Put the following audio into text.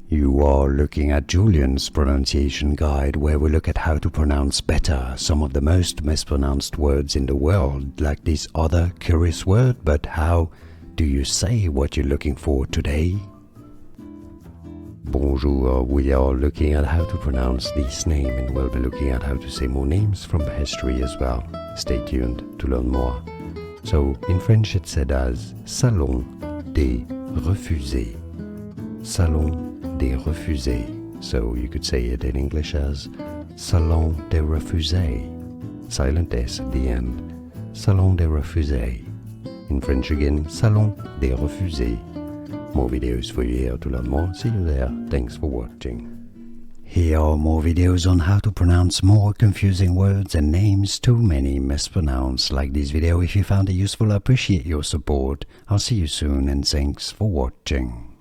You are looking at Julian's pronunciation guide, where we look at how to pronounce better some of the most mispronounced words in the world, like this other curious word. But how do you say what you're looking for today? Bonjour, we are looking at how to pronounce this name, and we'll be looking at how to say more names from history as well. Stay tuned to learn more. So, in French it's said as Salon des refusés. Salon des refusés. So you could say it in English as Salon des refusés. Silent S at the end. Salon des refusés. In French again, Salon des refusés. More videos for you here to learn more. See you there. Thanks for watching. Here are more videos on how to pronounce more confusing words and names too many mispronounced. Like this video if you found it useful. I appreciate your support. I'll see you soon and thanks for watching.